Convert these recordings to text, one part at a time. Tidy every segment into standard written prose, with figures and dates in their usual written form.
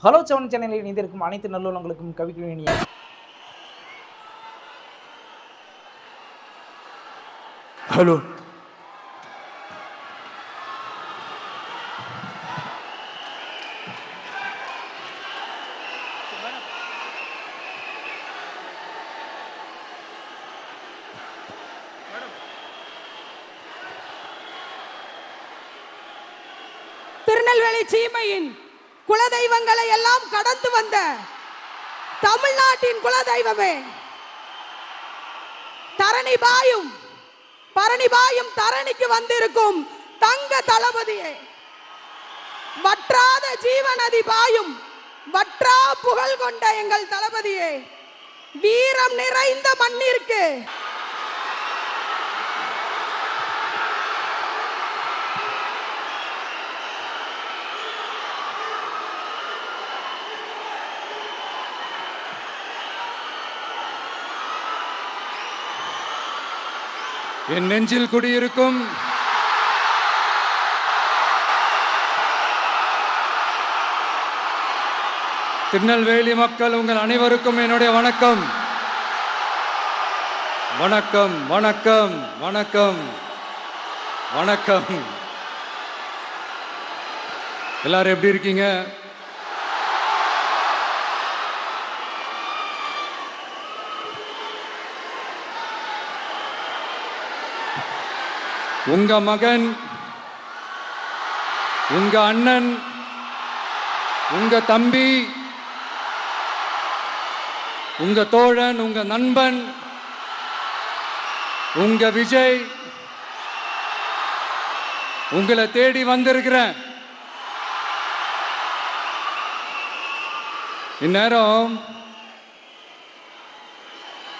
Hello seven சேனலில் இணைந்திருக்கும் அனைத்து நல்லுள்ளங்களுக்கும் கவிக்கு இனிய ஹலோ. திருநெல்வேலி சீமையின் குலதெய்வங்களை எல்லாம் கடந்து வந்த தமிழ்நாட்டின் குலதெய்வமே, தரணி பாயும் தரணிக்கு வந்திருக்கும் தங்க தளபதியே, வற்றாத ஜீவநதி பாயும் வற்றா புகழ் கொண்ட எங்கள் தளபதியே, வீரம் நிறைந்த மண்ணிற்கு என் நெஞ்சில் குடியிருக்கும் திருநெல்வேலி மக்கள் உங்கள் அனைவருக்கும் என்னுடைய வணக்கம். வணக்கம் வணக்கம் வணக்கம் வணக்கம். எல்லாரும் எப்படி இருக்கீங்க? உங்க மகன், உங்க அண்ணன், உங்க தம்பி, உங்க தோழன், உங்க நண்பன், உங்க விஜய் உங்களை தேடி வந்திருக்கிறேன். இந்நேரம்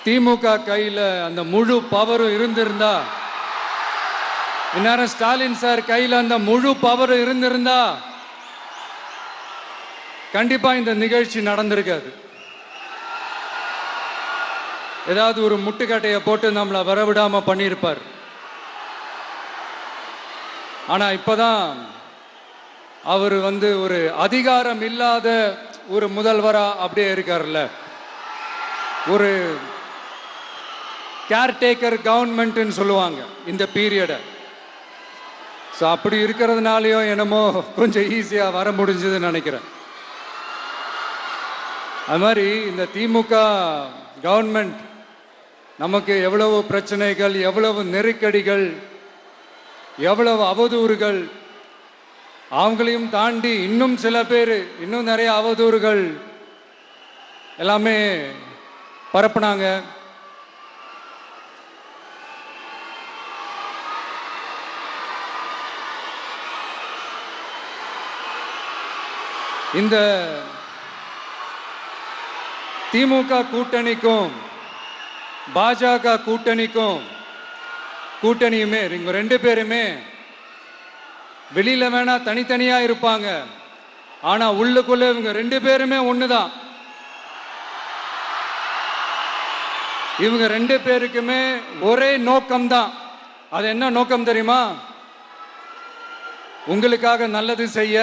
திமுக கையில் அந்த முழு பவரும் இருந்திருந்தா, இந்நேரம் ஸ்டாலின் சார் கையில் அந்த முழு பவர் இருந்திருந்தா கண்டிப்பா இந்த நிகழ்ச்சி நடந்திருக்காது. ஏதாவது ஒரு முட்டுக்கட்டையை போட்டு நம்மளை வரவிடாம பண்ணியிருப்பார். ஆனா இப்பதான் அவர் ஒரு அதிகாரம் இல்லாத ஒரு முதல்வரா அப்படியே இருக்கார்ல, ஒரு கேர்டேக்கர் கவர்மெண்ட்னு சொல்லுவாங்க இந்த பீரியட. ஸோ அப்படி இருக்கிறதுனாலையோ என்னமோ கொஞ்சம் ஈஸியாக வர முடிஞ்சதுன்னு நினைக்கிறேன். அது மாதிரி இந்த திமுக கவர்மெண்ட் நமக்கு எவ்வளவு பிரச்சனைகள், எவ்வளவு நெருக்கடிகள், எவ்வளவு அவதூறுகள், அவங்களையும் தாண்டி இன்னும் சில பேர் இன்னும் நிறைய அவதூறுகள் எல்லாமே பரப்புனாங்க. இந்த திமுக கூட்டணிக்கும் பாஜக கூட்டணியுமே இவங்க ரெண்டு பேருமே வெளியில வேணா தனித்தனியா இருப்பாங்க, ஆனா உள்ளுக்குள்ள இவங்க ரெண்டு பேருமே ஒண்ணுதான். இவங்க ரெண்டு பேருக்குமே ஒரே நோக்கம்தான். அது என்ன நோக்கம் தெரியுமா? உங்களுக்காக நல்லது செய்ய,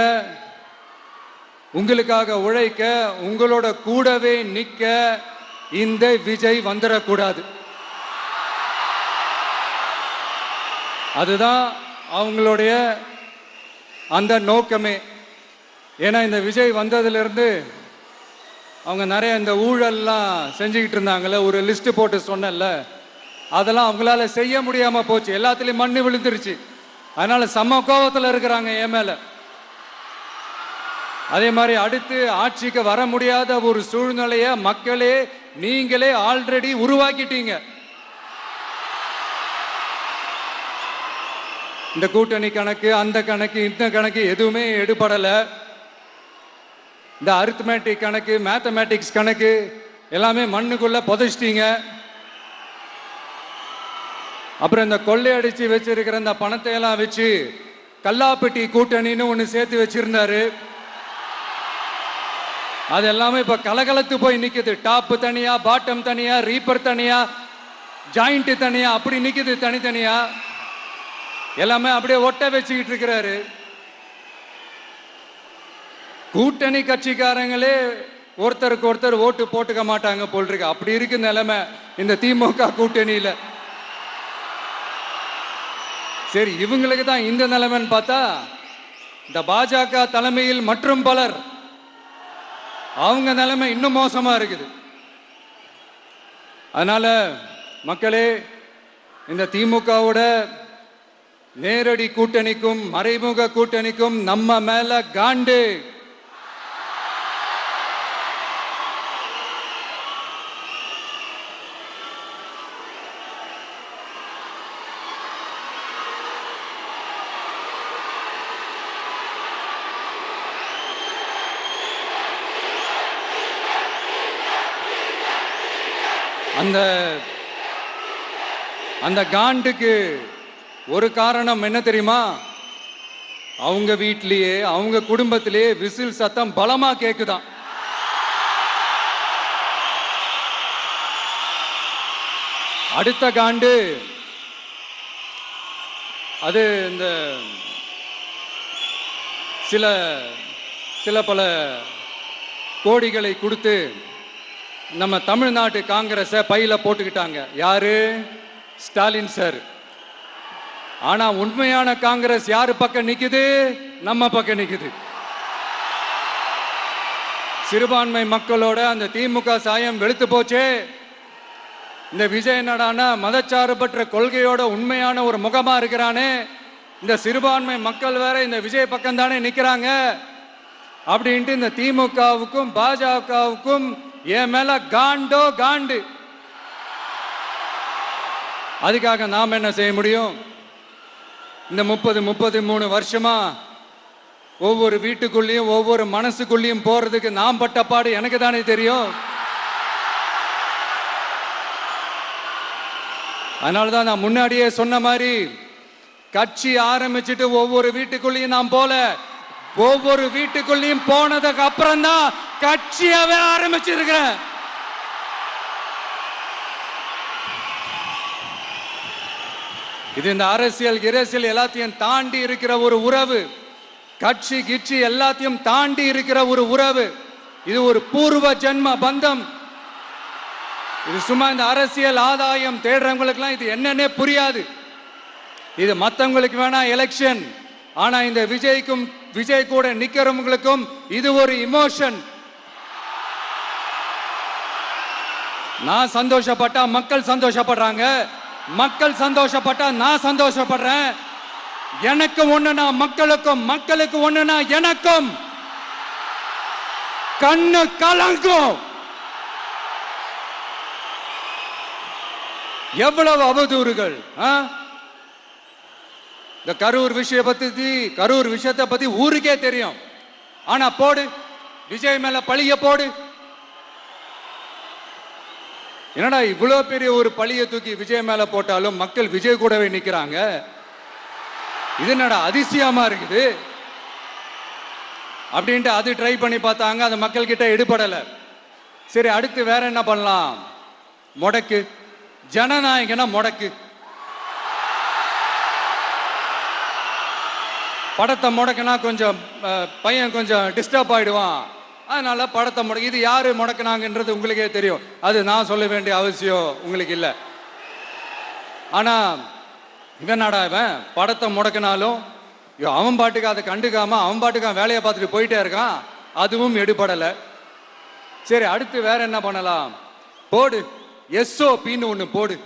உங்களுக்காக உழைக்க, உங்களோட கூடவே நிற்க இந்த விஜய் வந்துடக்கூடாது. அதுதான் அவங்களுடைய அந்த நோக்கமே. ஏன்னா இந்த விஜய் வந்ததிலிருந்து அவங்க நிறைய இந்த ஊழல்லாம் செஞ்சுக்கிட்டு இருந்தாங்கல்ல, ஒரு லிஸ்ட் போட்டு சொன்னல, அதெல்லாம் அவங்களால செய்ய முடியாம போச்சு. எல்லாத்துலயும் மண்ணு விழுந்துருச்சு. அதனால செம்ம கோபத்தில் இருக்கிறாங்க என் மேல. அதே மாதிரி அடுத்து ஆட்சிக்கு வர முடியாத ஒரு சூழ்நிலையை மக்களே நீங்களே ஆல்ரெடி உருவாக்கிட்டீங்க. இந்த கூட்டணி கணக்கு, அந்த கணக்கு, இந்த கணக்கு எதுவுமே எடுபடல. இந்த அரித்மேட்டிக் கணக்கு, மேத்தமேட்டிக்ஸ் கணக்கு எல்லாமே மண்ணுக்குள்ள புதைச்சிட்டீங்க. அப்புறம் இந்த கொள்ளையடிச்சு வச்சிருக்கிற இந்த பணத்தை எல்லாம் வச்சு கல்லாப்பட்டி கூட்டணின்னு ஒன்று சேர்த்து வச்சிருந்தாரு. அது எல்லாமே இப்ப கலகலத்து போய் நிக்குது. டாப் தனியா, பாட்டம் தனியா, ரீப்பர் தனியா, ஜாயிண்ட் தனியா, அப்படி நிக்குது தனித்தனியா. எல்லாமே அப்படியே ஒட்ட வச்சுக்கிட்டு இருக்கிறாரு. கூட்டணி கட்சிக்காரங்களே ஒருத்தருக்கு ஒருத்தர் ஓட்டு போட்டுக்க மாட்டாங்க போல் இருக்கு. அப்படி இருக்கு நிலைமை இந்த திமுக கூட்டணியில. சரி, இவங்களுக்கு தான் இந்த நிலைமைன்னு பார்த்தா இந்த பாஜக தலைமையில் மற்றும் பலர் அவங்க நிலைமை இன்னும் மோசமா இருக்குது. அதனால மக்களே, இந்த திமுகவோட நேரடி கூட்டணிக்கும் மறைமுக கூட்டணிக்கும் நம்ம மேல காண்டு. அந்த காண்டுக்கு ஒரு காரணம் என்ன தெரியுமா? அவங்க வீட்லயே அவங்க குடும்பத்திலேயே விசில் சத்தம் பலமா கேக்குதான். அடுத்த காண்டு அது இந்த சில பல கோடிகளை கொடுத்து நம்ம தமிழ்நாட்டு காங்கிரஸை பையில போட்டுக்கிட்டாங்க. யாரு? ஸ்டாலின் சார். ஆனா உண்மையான காங்கிரஸ் யாரு பக்கம் நிக்குது? நம்ம பக்கம் நிக்குது. சிறுபான்மை மக்களோட அந்த திமுக சாயம் வெளுத்து போச்சே. இந்த விஜய் என்னடானா மதச்சார்பற்ற கொள்கையோட உண்மையான ஒரு முகமா இருக்கிறானே. இந்த சிறுபான்மை மக்கள் வேற இந்த விஜய் பக்கம் தானே நிக்கிறாங்க அப்படின்ட்டு இந்த திமுகவுக்கும் பாஜகவுக்கும் என் மேல காண்டோ காண்டு. அதுக்காக நாம் என்ன செய்ய முடியும்? இந்த 33 வருஷமா ஒவ்வொரு வீட்டுக்குள்ளேயும் ஒவ்வொரு மனசுக்குள்ளேயும் போறதுக்கு நாம் பட்ட பாடு எனக்கு தானே தெரியும். அதனாலதான் நான் முன்னாடியே சொன்ன மாதிரி கட்சி ஆரம்பிச்சுட்டு ஒவ்வொரு வீட்டுக்குள்ளேயும் நாம் போல, ஒவ்வொரு வீட்டுக்குள்ளேயும் போனதுக்கு அப்புறம் தான் கட்சியாவே ஆரம்பிச்சிருக்கிறேன். இது இந்த அரசியல் எல்லாத்தையும் தாண்டி இருக்கிற ஒரு உறவு. கட்சி கிட்சி எல்லாத்தையும் தாண்டி இருக்கிற ஒரு உறவு. இது ஒரு பூர்வ ஜென்ம பந்தம். இது சும்மா இந்த அரசியல் ஆதாயம் தேடுறவங்களுக்குலாம் இது என்னன்னே புரியாது. இது மற்றவங்களுக்கு வேணா எலெக்ஷன். ஆனா இந்த விஜய் கூட நிக்கிறவங்களுக்கும் இது ஒரு இமோஷன். நான் சந்தோஷப்பட்டா மக்கள் சந்தோஷப்படுறாங்க, மக்கள் சந்தோஷப்பட்டா நான் சந்தோஷப்படுறேன். எனக்கு ஒண்ணுனா மக்களுக்கும், மக்களுக்கு ஒண்ணுனா எனக்கும். கண்ணு கலங்கும். எவ்வளவு அவதூறுகள்! இந்த கரூர் விஷயத்தை பத்தி ஊருக்கே தெரியும். ஆனா போடு, விஜய் மேல பழிய போடு. என்னடா இவ்வளவு பெரிய ஒரு பழிய தூக்கி விஜய் மேல போட்டாலும் மக்கள் விஜய் கூடவே நிக்கிறாங்க. இது என்னடா அதிசயமா இருக்குது அப்படின்ட்டு அது ட்ரை பண்ணி பார்த்தாங்க. அது மக்கள் கிட்ட எடுபடல. சரி, அடுத்து வேற என்ன பண்ணலாம்? முடக்கு. ஜனநாயகனா முடக்கு. படத்தை முடக்குனா கொஞ்சம் பையன் கொஞ்சம் டிஸ்டர்ப் ஆயிடுவான். அதனால படத்தை முடக்கு. இது யாரு முடக்குனாங்கன்றது உங்களுக்கே தெரியும். அது நான் சொல்ல வேண்டிய அவசியம் உங்களுக்கு இல்லை. ஆனா இவனாடா இவன் படத்தை முடக்கினாலும் அவன் பாட்டுக்கு அதை கண்டுக்காம அவன் பாட்டுக்கு வேலையை பார்த்துட்டு போயிட்டே இருக்கான். அதுவும் எடுபடலை. சரி, அடுத்து வேற என்ன பண்ணலாம்? போடு, SOPன்னு ஒண்ணு போடு.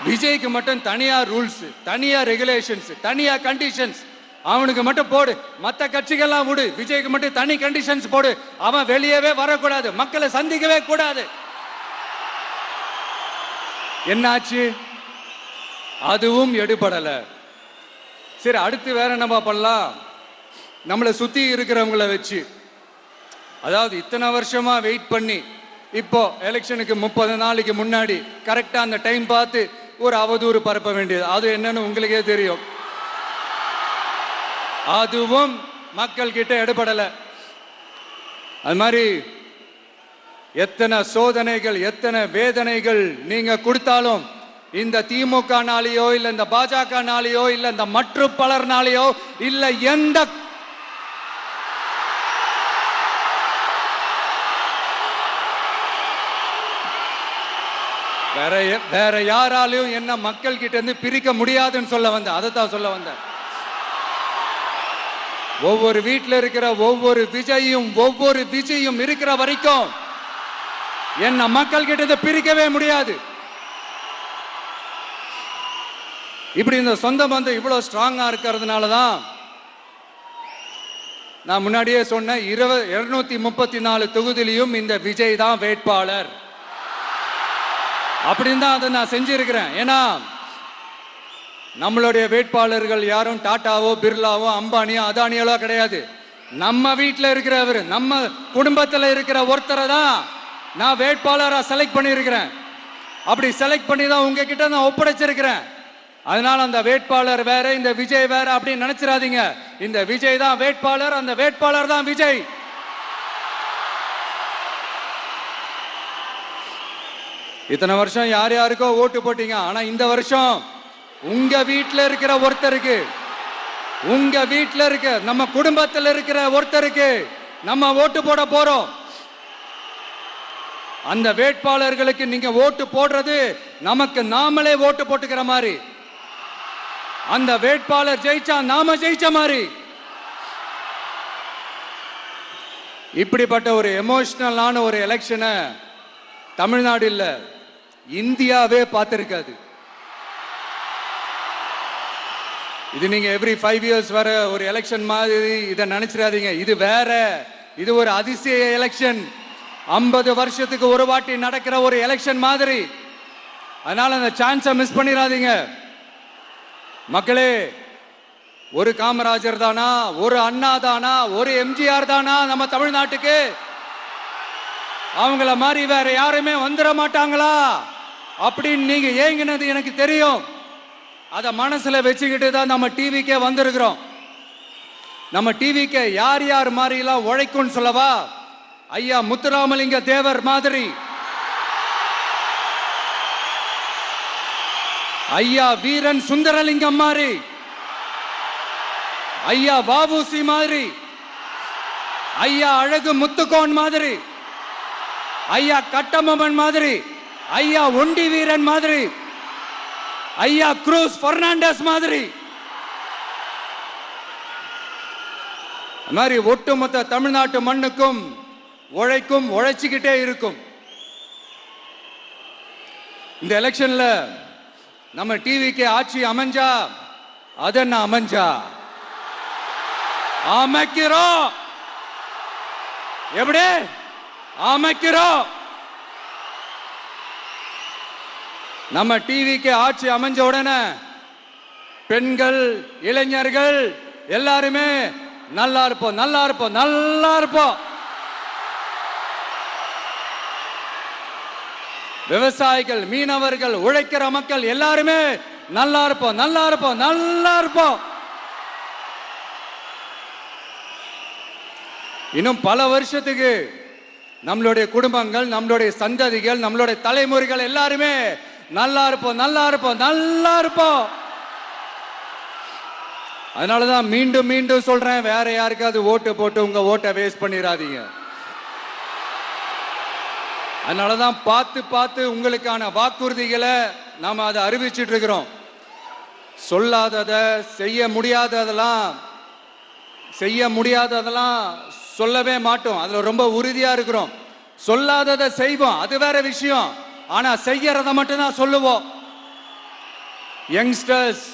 விஜய்க்கு மட்டும் தனியா ரூல்ஸ், தனியா ரெகுலேஷன்ஸ், தனியா கண்டிஷன்ஸ். அவனுக்கு மட்டும் போடு. மற்ற கட்சிகள்லாம் விடு, விஜய்க்கு மட்டும் தனி கண்டிஷன்ஸ் போடு. அவன் வெளியவே வரக்கூடாது, மக்களை சந்திக்கவே கூடாது. என்னாச்சு? அதுவும் எடுபடல. சரி, அடுத்து வேற என்ன பண்ணலாம்? நம்மளை சுத்தி இருக்கிறவங்கள வச்சு, அதாவது இத்தனை வருஷமா வெயிட் பண்ணி இப்போ எலெக்ஷனுக்கு 30 நாளைக்கு முன்னாடி கரெக்டா அந்த டைம் பார்த்து ஒரு அவதூறு பரப்ப வேண்டியது. அது என்னன்னு உங்களுக்கே தெரியும். அதுவும் மக்கள் கிட்ட எடுபடல. அது மாதிரி எத்தனை சோதனைகள், எத்தனை வேதனைகள் நீங்க கொடுத்தாலும் இந்த திமுக நாளையோ இல்ல இந்த பாஜக நாளையோ இல்ல இந்த மற்றும் பலர் நாளையோ இல்ல எந்த வேற யாராலையும் என்ன மக்கள் கிட்ட இருந்து பிரிக்க முடியாதுன்னு சொல்ல வந்தேன். அதை தான் சொல்ல வந்தேன். ஒவ்வொரு வீட்டில் இருக்கிற ஒவ்வொரு விஜயும் இருக்கிற வரைக்கும் என்ன மக்கள் கிட்ட இருந்து பிரிக்கவே முடியாது. இப்படி இந்த சொந்த பந்தம் இவ்வளவு ஸ்ட்ராங்கா இருக்கிறதுனால தான் நான் முன்னாடியே சொன்ன 234 தொகுதியிலையும் இந்த விஜய் தான் வேட்பாளர் அப்படின்னு தான் அதை நான் செஞ்சிருக்கிறேன். ஏன்னா நம்மளுடைய வேட்பாளர்கள் யாரும் டாட்டாவோ பிர்லாவோ அம்பானியோ அதானியோ கிடையாது. நம்ம வீட்டில் இருக்கிறவர், நம்ம குடும்பத்தில் இருக்கிற ஒருத்தரை தான் நான் வேட்பாளராக செலக்ட் பண்ணியிருக்கிறேன். அப்படி செலக்ட் பண்ணி தான் உங்ககிட்ட நான் ஒப்படைச்சிருக்கிறேன். அதனால அந்த வேட்பாளர் வேற, இந்த விஜய் வேற அப்படின்னு நினைச்சிடாதீங்க. இந்த விஜய் தான் வேட்பாளர், அந்த வேட்பாளர் தான் விஜய். இத்தனை வருஷம் யார் யாருக்கோ ஓட்டு போட்டீங்க. ஆனா இந்த வருஷம் உங்க வீட்டில் இருக்கிற ஒருத்தருக்கு, உங்க வீட்டில் இருக்க நம்ம குடும்பத்தில் இருக்கிற ஒருத்தருக்கு நம்ம ஓட்டு போட போறோம். அந்த வேட்பாளர்களுக்கு நீங்க ஓட்டு போடுறது நமக்கு நாமளே ஓட்டு போட்டுக்கிற மாதிரி. அந்த வேட்பாளர் ஜெயிச்சா நாம ஜெயிச்ச மாதிரி. இப்படிப்பட்ட ஒரு எமோஷனலான ஒரு எலெக்ஷனை தமிழ்நாடு இல்ல, இந்தியாவே பார்த்திருக்காது. இது நீங்க எவ்ரி 5 இயர்ஸ் வர ஒரு எலெக்ஷன் மாதிரி இதை நினைச்சிடாதீங்க. இது வேற, இது ஒரு அதிசய எலெக்ஷன். 50 வருஷத்துக்கு ஒரு வாட்டி நடக்கிற ஒரு எலெக்ஷன் மாதிரி. அதனால அந்த சான்ஸை மிஸ் பண்ணிடாதீங்க மக்களே. ஒரு காமராஜர் தானா, ஒரு அண்ணா தானா, ஒரு எம்ஜிஆர் தானா நம்ம தமிழ்நாட்டுக்கு? அவங்கள மாதிரி வேற யாருமே வந்துட மாட்டாங்களா அப்படின்னு நீங்க ஏங்கினது எனக்கு தெரியும். அத மனசுல வச்சுக்கிட்டு தான் நம்ம டிவிக்கே வந்திருக்கிறோம். நம்ம டிவிக்கு யார் யார் மாதிரி எல்லாம் உழைக்கும் சொல்லவா? ஐயா முத்துராமலிங்க தேவர் மாதிரி, ஐயா வீரன் சுந்தரலிங்கம் மாதிரி, ஐயா வாவுசி மாதிரி, ஐயா அழகு முத்துக்கோன் மாதிரி, ஐயா கட்டமன் மாதிரி, ஐயா ஒண்டி வீரன் மாதிரி, ஐயா குரூஸ் பெர்னாண்டஸ் மாதிரி, மாதிரி ஒட்டுமொத்த தமிழ்நாட்டு மண்ணுக்கும் உழைக்கும், உழைச்சிக்கிட்டே இருக்கும். இந்த எலெக்ஷன்ல நம்ம டிவிக்கு ஆட்சி அமைஞ்சா அதென்ன அமைஞ்சா அமைக்கிறோம். எப்படி அமைக்கிறோம்? நம்ம டிவிக்கு ஆட்சி அமைஞ்ச உடனே பெண்கள், இளைஞர்கள் எல்லாருமே நல்லா இருப்போம், நல்லா இருப்போம், நல்லா இருப்போம். விவசாயிகள், மீனவர்கள், உழைக்கிற மக்கள் எல்லாருமே நல்லா இருப்போம், நல்லா இருப்போம், நல்லா இருப்போம். இன்னும் பல வருஷத்துக்கு நம்மளுடைய குடும்பங்கள், நம்மளுடைய சந்ததிகள், நம்மளுடைய தலைமுறைகள் எல்லாருமே நல்லா இருப்போம், நல்லா இருப்போம், நல்லா இருப்போம். அதனாலதான் மீண்டும் மீண்டும் சொல்றேன், வேற யாருக்காவது ஓட்டு போட்டு உங்க ஓட்டை வேஸ்ட் பண்ணிடாதீங்க. அதனாலதான் பார்த்து பார்த்து உங்களுக்கான வாக்குறுதிகளை நாம அதை அறிவிச்சிட்டு இருக்கிறோம். சொல்லாததை, செய்ய முடியாததெல்லாம் சொல்லவே மாட்டோம். அதுல ரொம்ப உறுதியா இருக்கிறோம். சொல்லாததை செய்வோம், அது வேற விஷயம். ஆனா செய்யறத மட்டும் தான் சொல்லுவோம். யங்ஸ்டர்ஸ்,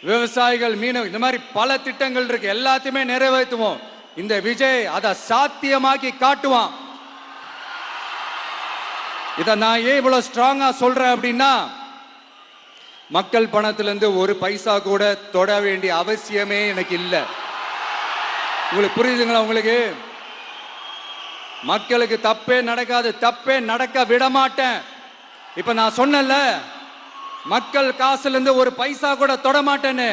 விவசாயிகள், மீனவர்கள், இந்த மாதிரி பல திட்டங்கள் இருக்கு. எல்லாத்தையுமே நிறைவேற்றுவோம். இந்த விஜய் அதை சாத்தியமாக்கி காட்டுவான். இதை நான் ஏன் இவ்வளவு ஸ்ட்ராங்கா சொல்றேன் அப்படின்னா, மக்கள் பணத்திலிருந்து ஒரு பைசா கூட தொட வேண்டிய அவசியமே எனக்கு இல்லை. உங்களுக்கு புரியுதுங்களா? உங்களுக்கு மக்களுக்கு தப்பே நடக்காது, தப்பே நடக்க விட மாட்டேன். இப்ப நான் சொன்னல, மக்கள் காசுல இருந்து ஒரு பைசா கூட தொட மாட்டேன்னு.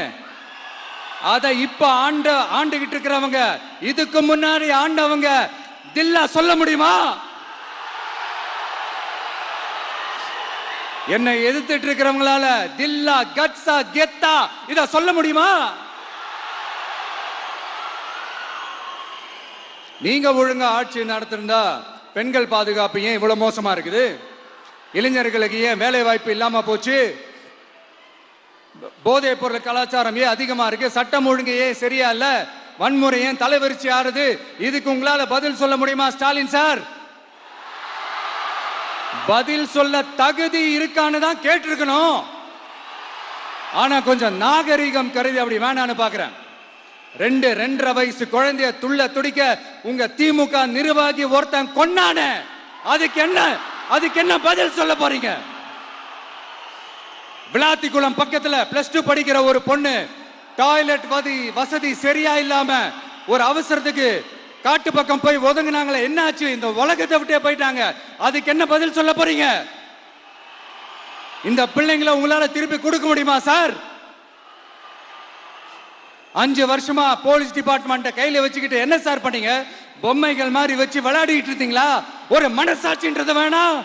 அத இப்ப ஆண்டுகிட்டு இருக்கிறவங்க, இதுக்கு முன்னாடி ஆண்டவங்க தில்லா சொல்ல முடியுமா? என்னை எதிர்த்துட்டு இருக்கிறவங்களால தில்லா, கட்ஸா, கெத்தா இத சொல்ல முடியுமா? நீங்க ஒழுங்கா ஆட்சி நடத்திருந்தா பெண்கள் பாதுகாப்பு ஏன் இவ்வளவு மோசமா இருக்குது? இளைஞர்களுக்கு ஏன் வேலை வாய்ப்பு இல்லாம போச்சு? போதைப் பொருள் கலாச்சாரம் ஏன் அதிகமா இருக்கு? சட்டம் ஒழுங்கு ஏன் சரியா இல்ல? வன்முறை ஏன் தலைவரிச்சு ஆறுது? இதுக்கு உங்களால பதில் சொல்ல முடியுமா ஸ்டாலின் சார்? பதில் சொல்ல தகுதி இருக்கான்னு தான் கேட்டிருக்கணும். ஆனா கொஞ்சம் நாகரிகம் கருதி அப்படி வேணான்னு பாக்குறேன். 2.5 வயசு குழந்தைய துள்ள துடிக்க உங்க திமுக நிர்வாகி ஒருத்தன் கொன்னான, அதுக்கு என்ன பதில் சொல்ல போறீங்க? விளாத்திக்குளம் பக்கத்துல +2 படிக்கிற ஒரு பொண்ணு டாய்லெட் வசதி சரியா இல்லாம ஒரு அவசரத்துக்கு காட்டு பக்கம் போய் ஒதுங்கினாங்களே, என்னாச்சு? இந்த உலகத்தை விட்டே போயிட்டாங்க. அதுக்கு என்ன பதில் சொல்ல போறீங்க? இந்த பிள்ளைங்களை உங்களால திருப்பி கொடுக்க முடியுமா சார்? 5 வருஷமா போலீஸ் டிபார்ட்மெண்ட் கையில வச்சுக்கிட்டு என்ன சார் பண்ணீங்க? பொம்மைகள் மாதிரி வச்சு விளையாடிட்டு இருந்தீங்களா? ஒரு மனசாட்சின்றது வேணாம்.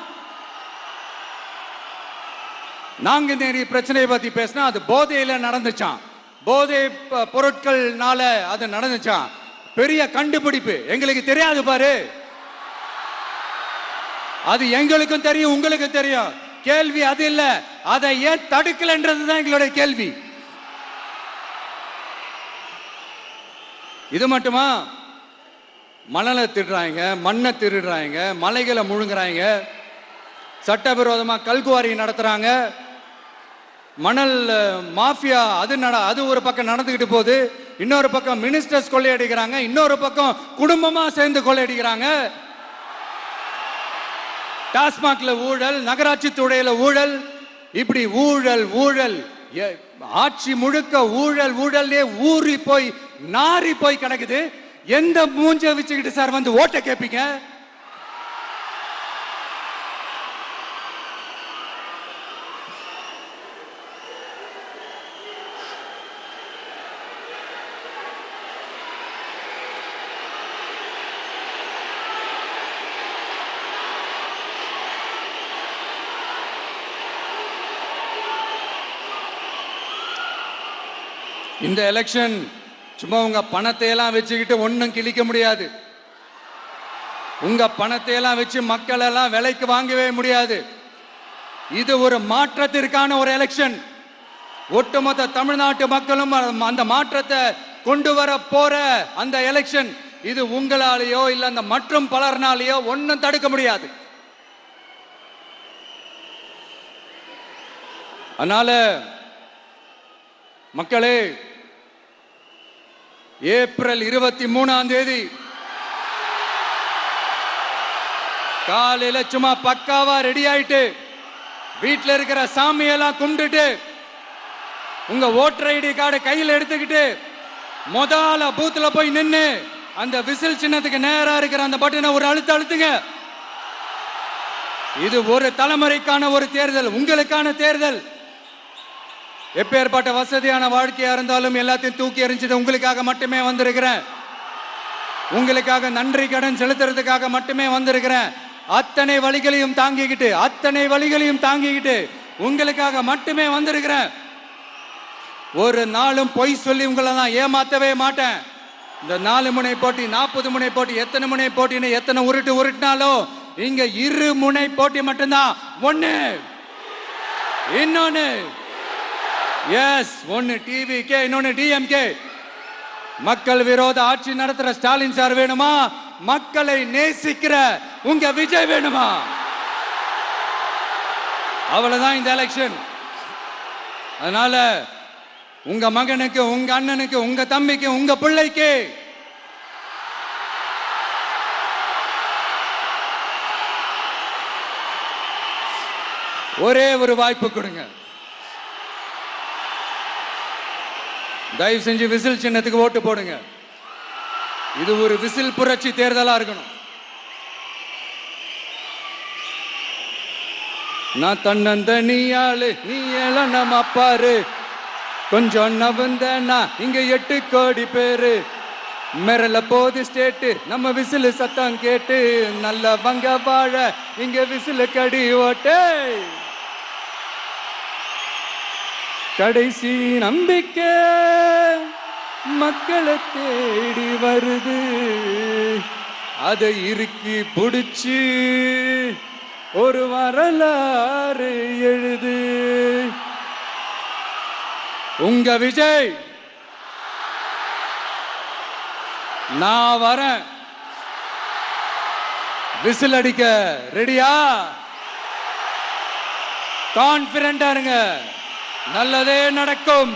நாங்குநேரி பிரச்சனையை பத்தி பேசினா அது போதையில நடந்துச்சான், போதை பொருட்கள்னால அது நடந்துச்சான். பெரிய கண்டுபிடிப்பு, எங்களுக்கு தெரியாது பாரு. அது எங்களுக்கும் தெரியும், உங்களுக்கும் தெரியும். கேள்வி அது இல்ல, அதை ஏன் தடுக்கலன்றதுதான் எங்களுடைய கேள்வி. இது மட்டுமா? மணலை திருடுறாங்க, மண்ணை திருடுறாங்க, மலைகளை முழுங்குறாங்க, சட்டவிரோதமா கல்குவாரி நடத்துறாங்க, மணல் மாஃபியா அது ஒரு பக்கம் நடந்துகிட்டு போகுது. இன்னொரு பக்கம் மினிஸ்டர்ஸ் கொள்ளையடிக்கிறாங்க, இன்னொரு பக்கம் குடும்பமா சேர்ந்து கொள்ளையடிக்கிறாங்க. டாஸ்மாக்ல ஊழல், நகராட்சி துறையில ஊழல், இப்படி ஊழல் ஊழல், ஆட்சி முழுக்க ஊழல் ஊழல்லே ஊறி போய் நாரி போய் கிடக்குது. எந்த மூஞ்ச வச்சுக்கிட்டு சார் வந்து ஓட்ட கேட்பீங்க? இந்த எலெக்ஷன் சும்மா உங்க பணத்தை எல்லாம் வச்சுக்கிட்டு ஒன்னும் கிழிக்க முடியாது. உங்க பணத்தை எல்லாம் வச்சு மக்கள் எல்லாம் விலைக்கு வாங்கவே முடியாது. இது ஒரு மாற்றத்திற்கான ஒரு எலெக்ஷன். ஒட்டுமொத்த தமிழ்நாட்டு மக்களும் அந்த மாற்றத்தை கொண்டு வர போற அந்த எலெக்ஷன். இது உங்களாலேயோ இல்ல அந்த மற்றும் பலர்னாலேயோ ஒன்னும் தடுக்க முடியாது. அதனால மக்களே, ஏப்ரல் 23 காலையில சும்மா பக்காவா ரெடி ஆயிட்டு வீட்டில் இருக்கிற சாமியெல்லாம் கும்பிட்டுட்டு உங்க ஓட்டர் ஐடி கார்டு கையில் எடுத்துக்கிட்டு முதல்ல பூத்துல போய் நின்று அந்த விசில் சின்னத்துக்கு நேரா இருக்கிற அந்த பட்டனை ஒரு அழுத்துங்க. இது ஒரு தலைமுறைக்கான ஒரு தேர்தல், உங்களுக்கான தேர்தல். எப்பேற்பட்ட வசதியான வாழ்க்கையா இருந்தாலும் எல்லாத்தையும் தூக்கி எறிஞ்சிட்டு உங்களுக்காக மட்டுமே வந்திருக்கிறேன். உங்களுக்காக நன்றி கடன் செலுத்துறதுக்காக மட்டுமே வந்திருக்கிறேன். அத்தனை வழிகளையும் தாங்கிக்கிட்டு உங்களுக்காக மட்டுமே வந்திருக்கிறேன். ஒரு நாளும் பொய் சொல்லி உங்களை நான் ஏமாத்தவே மாட்டேன். இந்த 4 முனை போட்டி, 40 முனை போட்டி, எத்தனை முனை போட்டின்னு எத்தனை உருட்டினாலும் இங்க 2 முனை போட்டி மட்டும்தான். ஒண்ணு, இன்னொன்னு எஸ், ஒன்னு டிவிகே, இன்னொன்னு டிஎம்கே. மக்கள் விரோத ஆட்சி நடத்துற ஸ்டாலின் சார் வேணுமா? மக்களை நேசிக்கிற உங்க விஜய் வேணுமா? அவ்வளவுதான் இந்த எலெக்ஷன். அதனால உங்க மகனுக்கு, உங்க அண்ணனுக்கு, உங்க தம்பிக்கு, உங்க பிள்ளைக்கு ஒரே ஒரு வாய்ப்பு கொடுங்க. தயவு செஞ்சு விசில் சின்னத்துக்கு ஓட்டு போடுங்க. இது ஒரு விசில் புரட்சி தேர்தலா இருக்கணும். நான் தன்னந்தனியாளு, நீ எல்லாம் நம்ம பாரு, கொஞ்சம் நவந்தனா இங்க 8 கோடி பேரு, மிரல போது ஸ்டேட்டு நம்ம விசில் சத்தம் கேட்டு, நல்ல வங்க வாழ இங்க விசில் கடி ஓட்டு. கடைசி நம்பிக்கை மக்களை தேடி வருது, அதை இறுக்கி பிடிச்சு ஒரு வரலாறு எழுது. உங்க விஜய், நான் வரேன். விசில் அடிக்க ரெடியா? கான்பிடண்டா இருங்க. நல்லதே நடக்கும்.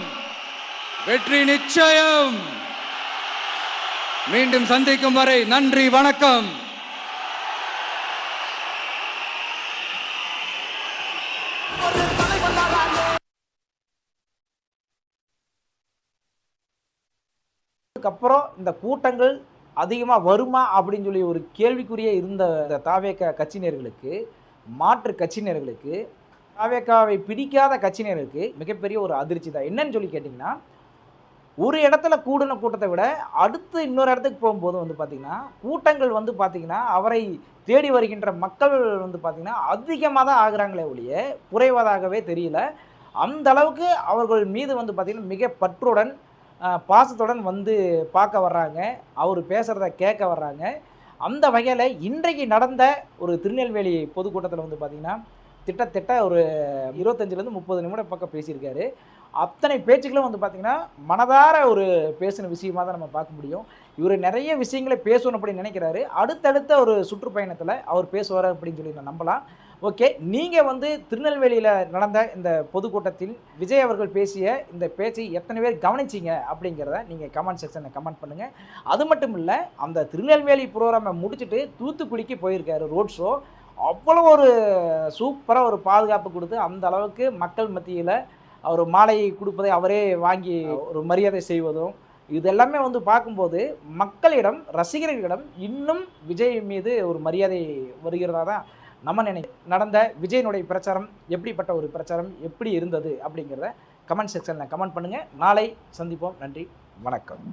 வெற்றி நிச்சயம். மீண்டும் சந்திக்கும் வரை நன்றி, வணக்கம். அப்புறம் இந்த கூட்டங்கள் அதிகமாக வருமா அப்படின்னு சொல்லி ஒரு கேள்விக்குரிய இருந்த இந்த தாவேக கட்சியினர்களுக்கு, மாற்று கட்சியினர்களுக்கு, தாவேகாவை பிடிக்காத கட்சியினருக்கு மிகப்பெரிய ஒரு அதிர்ச்சி தான். என்னன்னு சொல்லி கேட்டிங்கன்னா, ஒரு இடத்துல கூடின கூட்டத்தை விட அடுத்து இன்னொரு இடத்துக்கு போகும்போது வந்து பார்த்திங்கன்னா, கூட்டங்கள் வந்து பார்த்திங்கன்னா அவரை தேடி வருகின்ற மக்கள் வந்து பார்த்திங்கன்னா அதிகமாக தான் ஆகுறாங்களே ஒழிய குறைவதாகவே தெரியல. அந்த அளவுக்கு அவர்கள் மீது வந்து பார்த்திங்கன்னா மிக பற்றுடன் பாசத்துடன் வந்து பார்க்க வர்றாங்க. அவர் பேசுகிறத கேட்க வர்றாங்க. அந்த வகையில் இன்றைக்கு நடந்த ஒரு திருநெல்வேலி பொதுக்கூட்டத்தில் வந்து பார்த்திங்கன்னா கிட்டத்தட்ட ஒரு 25லேருந்து 30 நிமிடம் பக்கம் பேசியிருக்காரு. அத்தனை பேச்சுக்களும் வந்து பார்த்திங்கன்னா மனதார ஒரு பேசின விஷயமாக தான் நம்ம பார்க்க முடியும். இவர் நிறைய விஷயங்களை பேசணும் அப்படின்னு நினைக்கிறாரு. அடுத்தடுத்த ஒரு சுற்றுப்பயணத்தில் அவர் பேசுவார் அப்படின்னு சொல்லி நான் நம்பலாம். ஓகே, நீங்கள் வந்து திருநெல்வேலியில் நடந்த இந்த பொதுக்கூட்டத்தில் விஜய் அவர்கள் பேசிய இந்த பேச்சை எத்தனை பேர் கவனிச்சிங்க அப்படிங்கிறத நீங்கள் கமெண்ட் செக்ஷனில் கமெண்ட் பண்ணுங்கள். அது மட்டும் இல்லை, அந்த திருநெல்வேலி ப்ரோக்ராமை முடிச்சுட்டு தூத்துக்குடிக்கு போயிருக்காரு ரோட் ஷோ. அவ்வளோ ஒரு சூப்பராக ஒரு பாதுகாப்பு கொடுத்து அந்த அளவுக்கு மக்கள் மத்தியில் அவர் மாலை கொடுப்பதை அவரே வாங்கி ஒரு மரியாதை செய்வதும் இதெல்லாமே வந்து பார்க்கும்போது மக்களிடம், ரசிகர்களிடம் இன்னும் விஜய் மீது ஒரு மரியாதை வருகிறதா தான் நம்ம நடந்த விஜயனுடைய பிரச்சாரம் எப்படிப்பட்ட ஒரு பிரச்சாரம், எப்படி இருந்தது அப்படிங்கிறத கமெண்ட் செக்ஷனில் கமெண்ட் பண்ணுங்கள். நாளை சந்திப்போம். நன்றி, வணக்கம்.